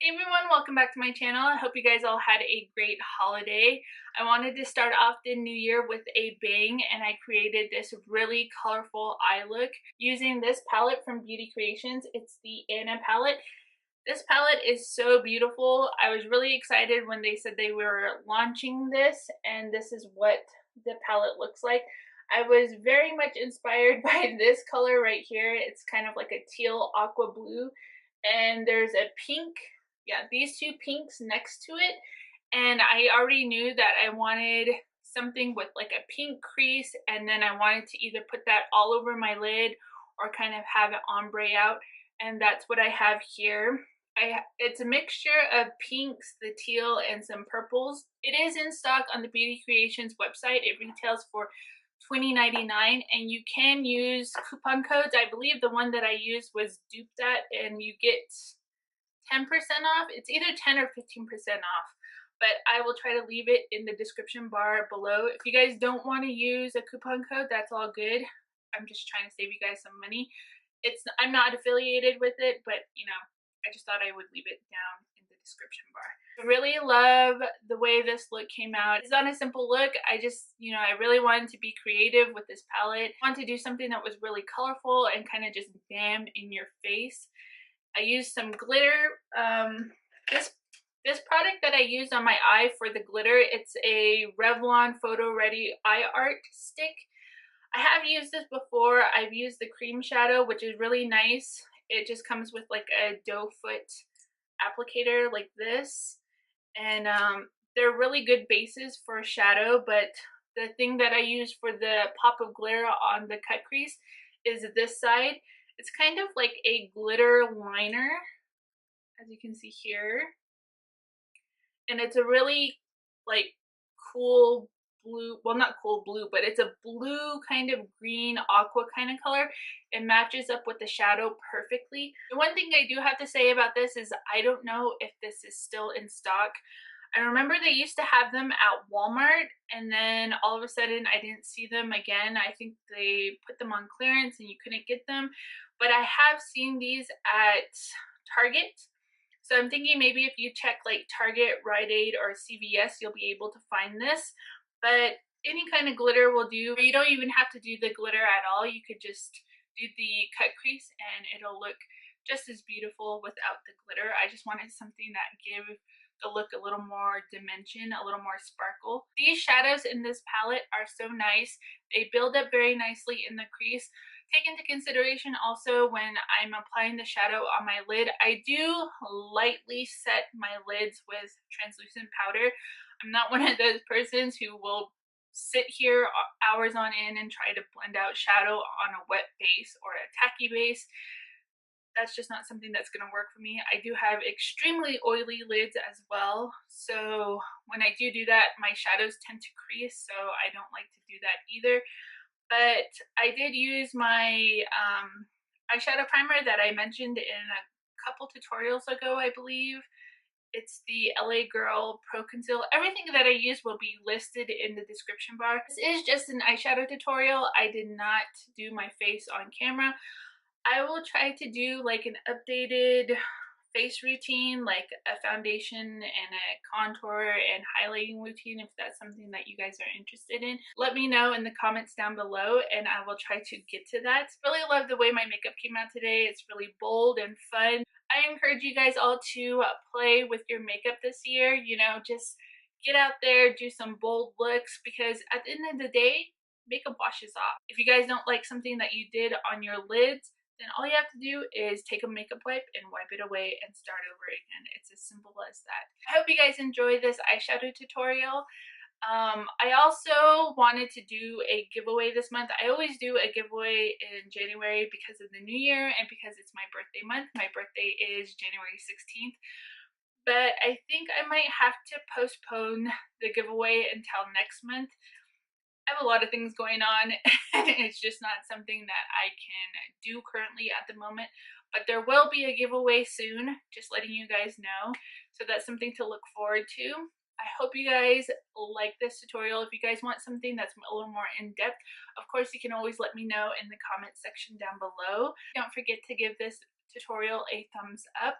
Hey everyone, welcome back to my channel. I hope you guys all had a great holiday. I wanted to start off the new year with a bang, and I created this really colorful eye look using this palette from Beauty Creations. It's the Anna palette. This palette is so beautiful. I was really excited when they said they were launching this, and this is what the palette looks like. I was very much inspired by this color right here. It's kind of like a teal aqua blue, and there's a pink, yeah, these two pinks next to it. And I already knew that I wanted something with like a pink crease, and then I wanted to either put that all over my lid or kind of have it ombre out, and that's what I have here. It's a mixture of pinks, the teal, and some purples. It is in stock on the Beauty Creations website. It retails for $20.99, and you can use coupon codes. I believe the one that I used was dupe that, and you get 10% off. It's either 10 or 15% off, but I will try to leave it in the description bar below. If you guys don't want to use a coupon code, that's all good. I'm just trying to save you guys some money. I'm not affiliated with it, but you know, I just thought I would leave it down in the description bar. I really love the way this look came out. It's not a simple look. I really wanted to be creative with this palette. I wanted to do something that was really colorful and kind of just bam in your face. I used some glitter. This product that I used on my eye for the glitter, it's a Revlon Photo Ready Eye Art Stick. I have used this before. I've used the cream shadow, which is really nice. It just comes with like a doe foot applicator like this. And they're really good bases for a shadow, but the thing that I use for the pop of glitter on the cut crease is this side. It's kind of like a glitter liner, as you can see here. And it's a really like cool blue, well, not cool blue, but it's a blue kind of green aqua kind of color. It matches up with the shadow perfectly. The one thing I do have to say about this is I don't know if this is still in stock. I remember they used to have them at Walmart, and then all of a sudden I didn't see them again. I think they put them on clearance and you couldn't get them, but I have seen these at Target. So I'm thinking maybe if you check like Target, Rite Aid, or CVS, you'll be able to find this. But any kind of glitter will do. You don't even have to do the glitter at all. You could just do the cut crease and it'll look just as beautiful without the glitter. I just wanted something that gave the look a little more dimension, a little more sparkle. These shadows in this palette are so nice. They build up very nicely in the crease. Take into consideration also when I'm applying the shadow on my lid, I do lightly set my lids with translucent powder. I'm not one of those persons who will sit here hours on end and try to blend out shadow on a wet base or a tacky base. That's just not something that's going to work for me. I do have extremely oily lids as well, so when I do that, my shadows tend to crease, so I don't like to do that either. But I did use my eyeshadow primer that I mentioned in a couple tutorials ago, I believe. It's the LA Girl Pro Conceal. Everything that I use will be listed in the description bar. This is just an eyeshadow tutorial. I did not do my face on camera. I will try to do like an updated face routine, like a foundation and a contour and highlighting routine, if that's something that you guys are interested in. Let me know in the comments down below and I will try to get to that. Really love the way my makeup came out today. It's really bold and fun. I encourage you guys all to play with your makeup this year. You know, just get out there, do some bold looks, because at the end of the day, makeup washes off. If you guys don't like something that you did on your lids, then all you have to do is take a makeup wipe and wipe it away and start over again. It's as simple as that. I hope you guys enjoy this eyeshadow tutorial. I also wanted to do a giveaway this month. I always do a giveaway in January because of the new year and because it's my birthday month. My birthday is January 16th. But I think I might have to postpone the giveaway until next month. I have a lot of things going on and it's just not something that I can do currently at the moment, but there will be a giveaway soon, just letting you guys know, so that's something to look forward to. I hope you guys like this tutorial. If you guys want something that's a little more in-depth, of course you can always let me know in the comment section down below. Don't forget to give this tutorial a thumbs up,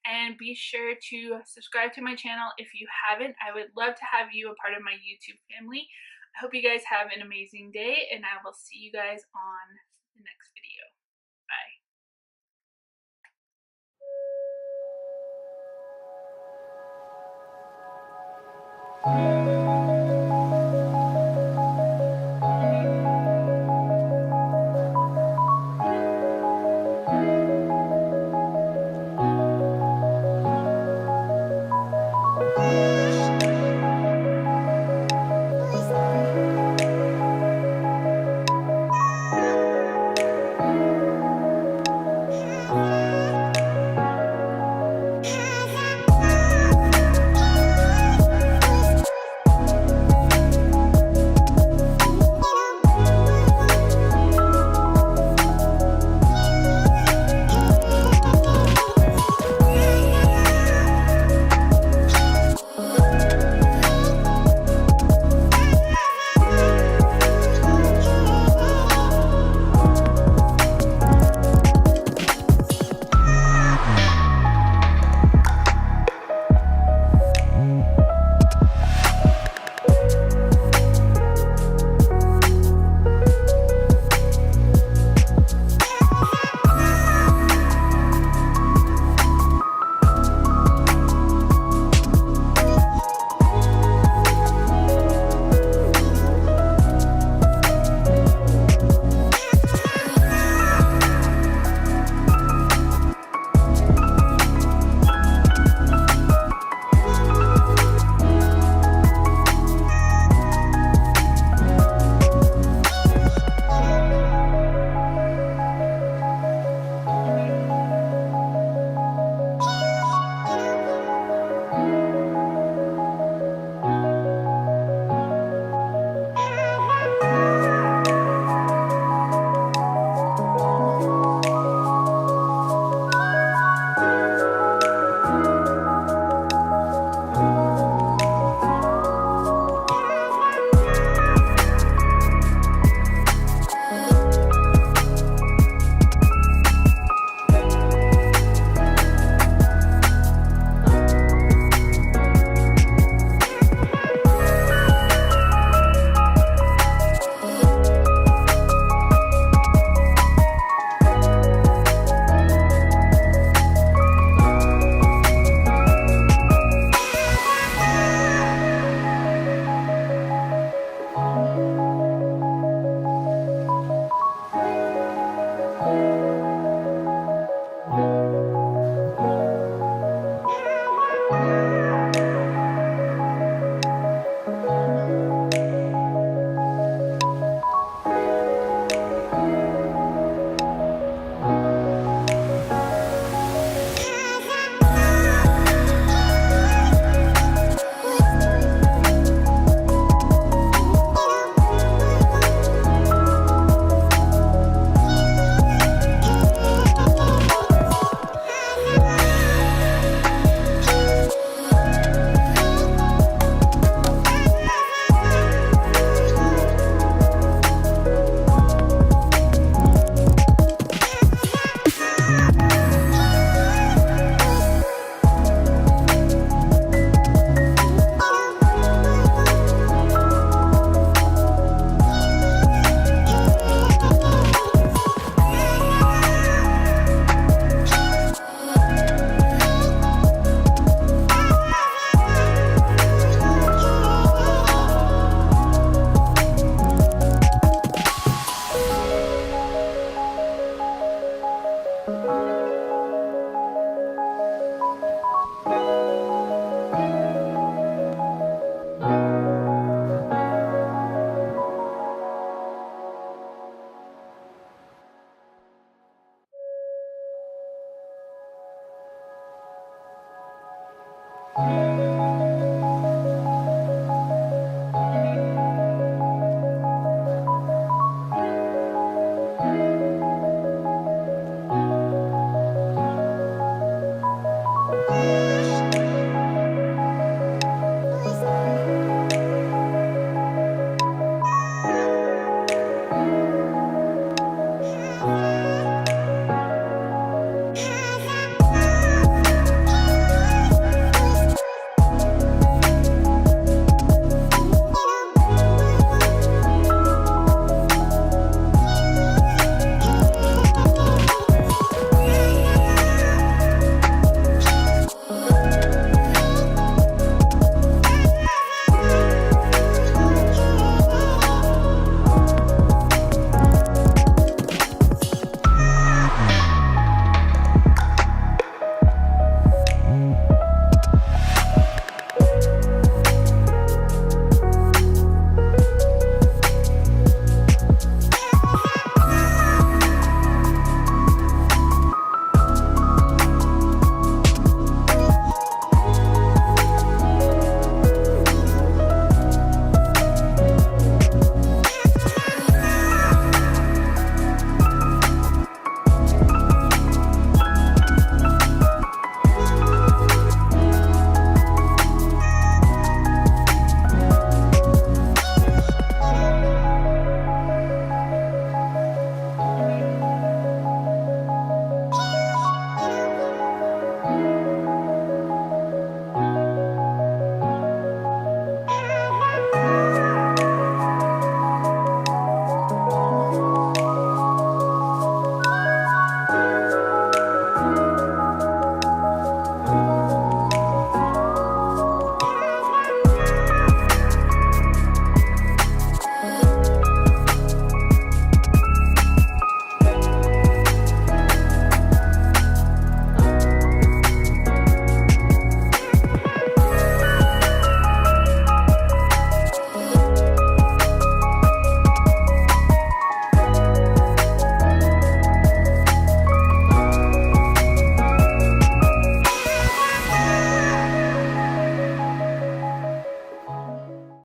and be sure to subscribe to my channel if you haven't. I would love to have you a part of my YouTube family. I hope you guys have an amazing day, and I will see you guys on the next video. Bye. Bye.